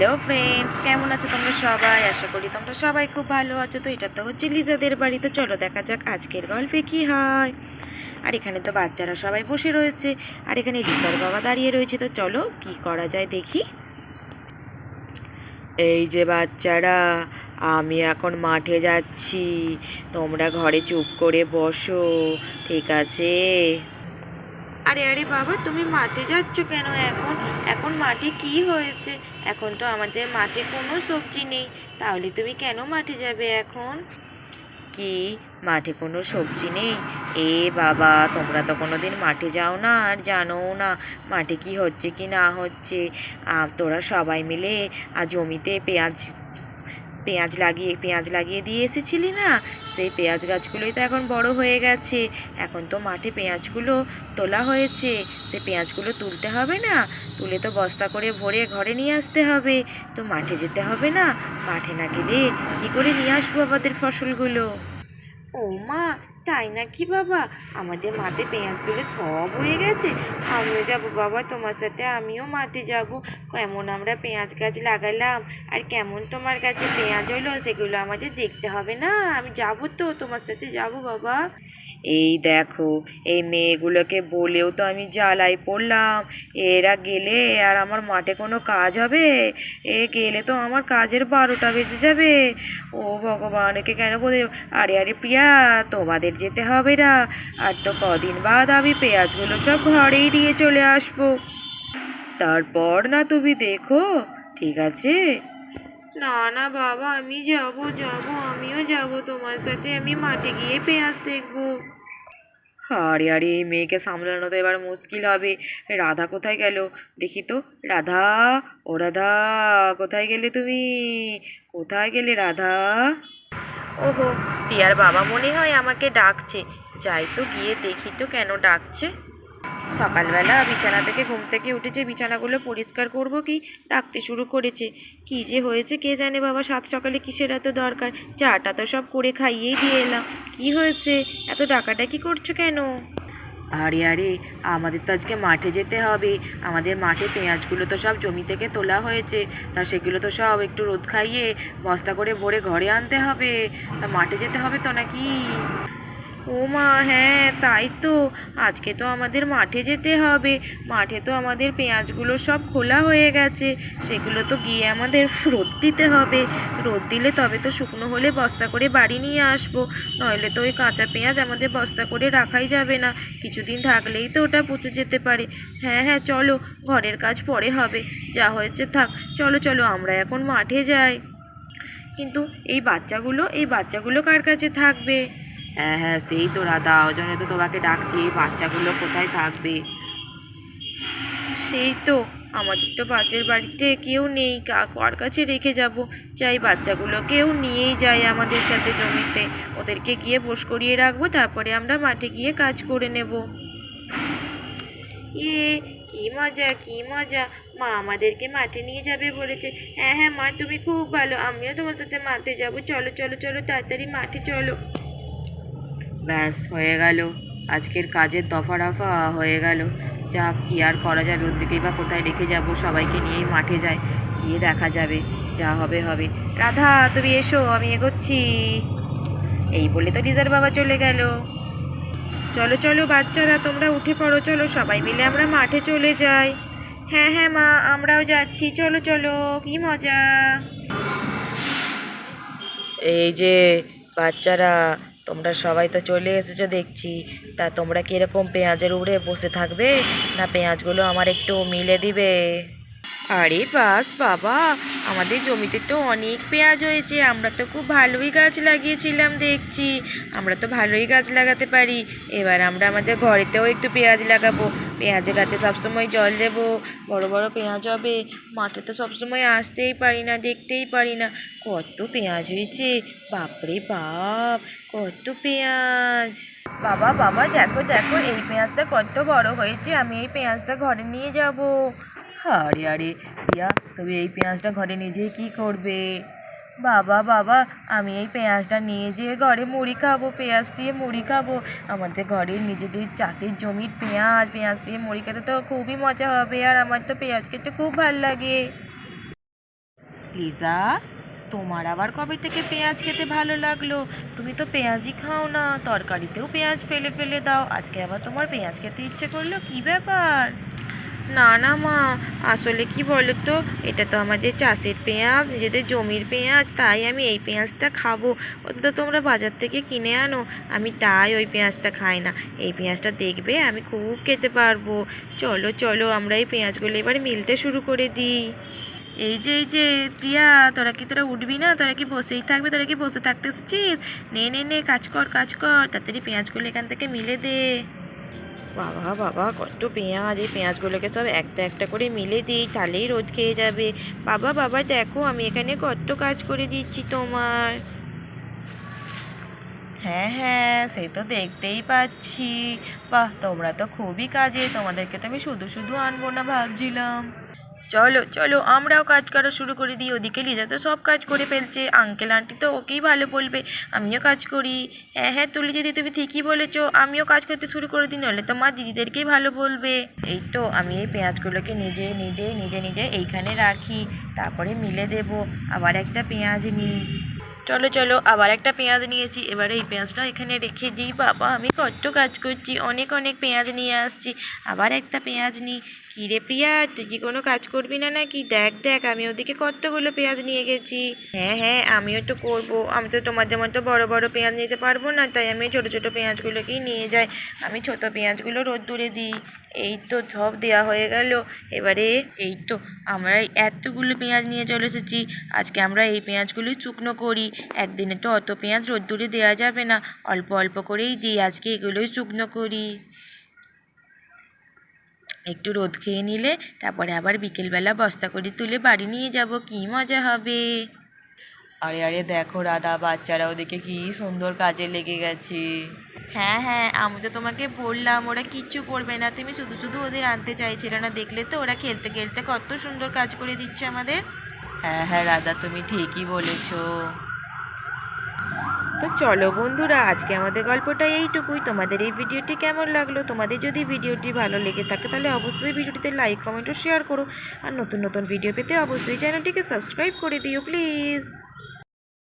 Hello friends, কেমন আছো তোমরা সবাই? আশা করি তোমরা সবাই খুব ভালো আছো। তো এটা তো হচ্ছে লিজাদের বাড়ি। তো চলো দেখা যাক আজকের গল্পে কি হয়। আর এখানে তো বাচ্চারা সবাই বসে রয়েছে, আর এখানে লিজার বাবা দাঁড়িয়ে রয়েছে। তো চলো কি করা যায় দেখি। এই যে বাচ্চারা, আমি এখন মাঠে যাচ্ছি, তোমরা ঘরে চুপ করে বসো, ঠিক আছে? আরে আরে বাবা, তুমি মাঠে যাচ্ছ কেন? এখন এখন মাঠে কি হয়েছে? এখন তো আমাদের মাঠে কোনো সবজি নেই, তাহলে তুমি কেন মাঠে যাবে এখন? কি, মাঠে কোনো সবজি নেই? এ বাবা, তোমরা তো কোনো দিন মাঠে যাও না আর জানোও না মাঠে কি হচ্ছে কি না হচ্ছে। তোরা সবাই মিলে জমিতে পেঁয়াজ লাগিয়ে দিয়ে এসেছিলি না, সেই পেঁয়াজ গাছগুলোই তো এখন বড় হয়ে গেছে। এখন তো মাঠে পেঁয়াজগুলো তোলা হয়েছে, সেই পেঁয়াজগুলো তুলতে হবে না? তুলে তো বস্তা করে ভরে ঘরে নিয়ে আসতে হবে। তো মাঠে যেতে হবে না? মাঠে না গেলে কি করে নিয়ে আসবো আমাদের ফসলগুলো? ও মা, তাই নাকি বাবা? আমাদের মাঠে পেঁয়াজগুলো সব হয়ে গেছে। আমিও যাবো বাবা তোমার সাথে, আমিও মাঠে যাব। কেমন আমরা পেঁয়াজ গাছ লাগালাম, আর কেমন তোমার কাছে পেঁয়াজ হলো সেগুলো আমাদের দেখতে হবে না? আমি যাবো তো, তোমার সাথে যাবো বাবা। এই দেখো, এই মেয়েগুলোকে বলেও তো আমি জ্বালাই পড়লাম। এরা গেলে আর আমার মাঠে কোনো কাজ হবে? গেলে তো আমার কাজের 12টা বেজে যাবে। ও ভগবান, একে কেন বলে? আরে আরে প্রিয়া, তোমাদের যেতে হবে না। আর তো কদিন বাদ আমি পেঁয়াজগুলো সব ঘরেই নিয়ে চলে আসবো, তারপর না তুমি দেখো, ঠিক আছে? না না বাবা, আমি যাবো, আমিও যাবো তোমার সাথে। আমি মাঠে গিয়ে পেঁয়াজ দেখবো। আরে আরে, এই মেয়েকে সামলানো তো এবার মুশকিল হবে। রাধা কোথায় গেল? দেখি তো। রাধা, ও রাধা, কোথায় গেলে তুমি? কোথায় গেলে রাধা? ওহো, টিয়ার বাবা মনে হয় আমাকে ডাকছে। যাই তো গিয়ে দেখি তো কেন ডাকছে। সকালবেলা বিছানা থেকে ঘুম থেকে উঠেছে, বিছানাগুলো পরিষ্কার করব কি ডাকতে শুরু করেছে। কি যে হয়েছে কে জানে বাবা, সাত সকালে কিসের এত দরকার? চাটা তো সব করে খাইয়েই দিয়ে এলাম। কি হয়েছে? এত ডাকাডাকি করছো কেন? আরে আরে, আমাদের তো আজকে মাঠে যেতে হবে। আমাদের মাঠে পেঁয়াজগুলো তো সব জমি থেকে তোলা হয়েছে, তা সেগুলো তো সব একটু রোদ খাইয়ে বস্তা করে ভরে ঘরে আনতে হবে। তা মাঠে যেতে হবে তো নাকি? ও মা, হ্যাঁ তাই তো, আজকে তো আমাদের মাঠে যেতে হবে। মাঠে তো আমাদের পেঁয়াজগুলো সব খোলা হয়ে গেছে, সেগুলো তো গিয়ে আমাদের রোদ দিতে হবে। রোদ দিলে তবে তো শুকনো হলে বস্তা করে বাড়ি নিয়ে আসবো। নইলে তো ওই কাঁচা পেঁয়াজ আমাদের বস্তা করে রাখাই যাবে না, কিছুদিন থাকলেই তো ওটা পচে যেতে পারে। হ্যাঁ হ্যাঁ, চলো, ঘরের কাজ পরে হবে, যা হয়েছে থাক। চলো চলো, আমরা এখন মাঠে যাই। কিন্তু এই বাচ্চাগুলো কার কাছে থাকবে? হ্যাঁ হ্যাঁ, সেই তো রাধা, ওই জন্য তো তোমাকে ডাকছি। এই বাচ্চাগুলো কোথায় থাকবে? সেই তো, আমাদের তো পাশের বাড়িতে কেউ নেই, কার কাছে রেখে যাব? চাই বাচ্চাগুলোকেও নিয়েই যাই আমাদের সাথে জমিতে, ওদেরকে গিয়ে বোস করিয়ে রাখবো, তারপরে আমরা মাঠে গিয়ে কাজ করে নেব। ইয়ে, কি মজা কি মজা! মা আমাদেরকে মাঠে নিয়ে যাবে বলেছে। হ্যাঁ হ্যাঁ মা, তুমি খুব ভালো, আমিও তোমার সাথে মাঠে যাব। চলো চলো চলো, তাড়াতাড়ি মাঠে চলো। ব্যাস হয়ে গেল, আজকের কাজের দফা রফা হয়ে গেল। যা, কি আর করা যাবে? ওদেরকেই বা কোথায় রেখে যাব? সবাইকে নিয়েই মাঠে যায়, গিয়ে দেখা যাবে, যা হবে হবে। রাধা, তুমি এসো, আমি এগোচ্ছি। এই বলে তো রিজার বাবা চলে গেল। চলো চলো বাচ্চারা, তোমরা উঠে পড়ো, চলো সবাই মিলে আমরা মাঠে চলে যাই। হ্যাঁ হ্যাঁ মা, আমরাও যাচ্ছি, চলো চলো, কি মজা! এই যে বাচ্চারা, তোমরা সবাই তো চলে এসেছো দেখছি। তা তোমরা কিরকম পেঁয়াজের উপরে বসে থাকবে, না পেঁয়াজগুলো আমার একটু মিলে দিবে? আরে বাস বাবা, আমাদের জমিতে তো অনেক পেঁয়াজ হয়েছে, আমরা তো খুব ভালোই গাছ লাগিয়েছিলাম দেখছি। আমরা তো ভালোই গাছ লাগাতে পারি। এবার আমরা আমাদের ঘরেতেও একটু পেঁয়াজ লাগাবো। পেঁয়াজের গাছে সবসময় জল দেবো, বড় বড় পেঁয়াজ হবে। মাঠে তো সবসময় আসতেই পারি না, দেখতেই পারি না। কত পেঁয়াজ হয়েছে, বাপরে বাপ, কত পেঁয়াজ! বাবা বাবা, দেখো দেখো, এই পেঁয়াজটা কত বড় হয়েছে, আমি এই পেঁয়াজটা ঘরে নিয়ে যাব। আরে আরে প্রিয়া, তুমি এই পেঁয়াজটা ঘরে নিয়ে যেয়ে কী করবে? বাবা বাবা, আমি এই পেঁয়াজটা নিয়ে যেয়ে ঘরে মুড়ি খাবো, পেঁয়াজ দিয়ে মুড়ি খাবো। আমাদের ঘরে নিজেদের চাষের জমির পেঁয়াজ, পেঁয়াজ দিয়ে মুড়ি খেতে তো খুবই মজা হবে, আর আমার তো পেঁয়াজ খেতে খুব ভাল লাগে। লিজা, তোমার আবার কবে থেকে পেঁয়াজ খেতে ভালো লাগলো? তুমি তো পেঁয়াজই খাও না, তরকারিতেও পেঁয়াজ ফেলে ফেলে দাও, আজকে আবার তোমার পেঁয়াজ খেতে ইচ্ছে করলো, কি ব্যাপার? না না মা, আসলে কি বলো তো, এটা তো আমাদের চাষের পেঁয়াজ, নিজেদের জমির পেঁয়াজ, তাই আমি এই পেঁয়াজটা খাবো। ওটা তো তোমরা বাজার থেকে কিনে আনো, আমি তাই ওই পেঁয়াজটা খাই না। এই পেঁয়াজটা দেখবে আমি খুব খেতে পারবো। চলো চলো, আমরা এই পেঁয়াজগুলো এবার মিলতে শুরু করে দিই। এই যে প্রিয়া, তোরা উঠবি না? তোরা কি বসেই থাকবে? তোরা কি বসে থাকতে এসেছিস? নে নে নে, কাজ কর কাজ কর, তাড়াতাড়ি পেঁয়াজগুলো এখান থেকে মিলে দে। বাবা বাবা, কত পেঁয়াজ! এই পেঁয়াজগুলোকে সব একটা একটা করে মিলে দিই, তাহলেই রোদ খেয়ে যাবে। বাবা বাবা, দেখো আমি এখানে কত কাজ করে দিচ্ছি তোমার। হ্যাঁ হ্যাঁ, সে তো দেখতেই পাচ্ছি। বাহ, তোমরা তো খুবই কাজে, তোমাদেরকে তো আমি শুধু শুধু আনবো না ভাবছিলাম। চলো চলো, আমরাও কাজ করা শুরু করে দিই। ওদিকে লিজা তো সব কাজ করে ফেলছে, আঙ্কেল আন্টি তো ওকেই ভালো বলবে, আমিও কাজ করি। হ্যাঁ হ্যাঁ তুলি দিদি, তুমি ঠিকই বলেছো, আমিও কাজ করতে শুরু করে দিই, নইলে তো মা দিদিদেরকেই ভালো বলবে। এই তো আমি এই পেঁয়াজগুলোকে নিজে নিজে নিজে নিজে এইখানে রাখি, তারপরে মিলে দেবো। আবার একটা পেঁয়াজ নিই। চলো চলো, আবার একটা পেঁয়াজ নিয়েছি, এবারে এই পেঁয়াজটা এখানে রেখে দিই। বাবা, আমি কত কাজ করছি, অনেক অনেক পেঁয়াজ নিয়ে আসছি। আবার একটা পেঁয়াজ নিই। কী রে প্রিয়া, তুই কি কোনো কাজ করবি না নাকি? দেখ দেখ, আমি ওদিকে কতগুলো পেঁয়াজ নিয়ে গেছি। হ্যাঁ হ্যাঁ, আমিও তো করবো, আমি তো তোমাদের মতো বড় বড় পেঁয়াজ নিতে পারবো না, তাই আমি ছোটো ছোটো পেঁয়াজগুলোকেই নিয়ে যাই। আমি ছোটো পেঁয়াজগুলো রোদ্দুরে দিই। এই তো সব দেওয়া হয়ে গেল। এবারে এই তো আমরা এতগুলো পেঁয়াজ নিয়ে চলে এসেছি, আজকে আমরা এই পেঁয়াজগুলোই শুকনো করি। একদিনে তো অত পেঁয়াজ রোদ্দুরে দেওয়া যাবে না, অল্প অল্প করেই দিই, আজকে এগুলোই শুকনো করি। একটু রোদ খেয়ে নিলে তারপরে আবার বিকেলবেলা বস্তা করে তুলে বাড়ি নিয়ে যাব, কি মজা হবে। আরে আরে দেখো রাধা, বাচ্চারা ওদিকে কি সুন্দর কাজে লেগে গেছে। হ্যাঁ হ্যাঁ, আমি তো তোমাকে বললাম ওরা কিচ্ছু করবে না, তুমি শুধু শুধু ওদের আনতে চাইছিলে না, দেখলে তো ওরা খেলতে খেলতে কত সুন্দর কাজ করে দিচ্ছে আমাদের। হ্যাঁ হ্যাঁ রাধা, তুমি ঠিকই বলেছো। তো চলো বন্ধুরা, আজকে আমাদের গল্পটা এইটুকুই। তোমাদের এই ভিডিওটি কেমন লাগলো? তোমাদের যদি ভিডিওটি ভালো লেগে থাকে তাহলে অবশ্যই ভিডিওটিতে লাইক কমেন্ট ও শেয়ার করো। আর নতুন নতুন ভিডিও পেতে অবশ্যই চ্যানেলটিকে সাবস্ক্রাইব করে দিও প্লিজ।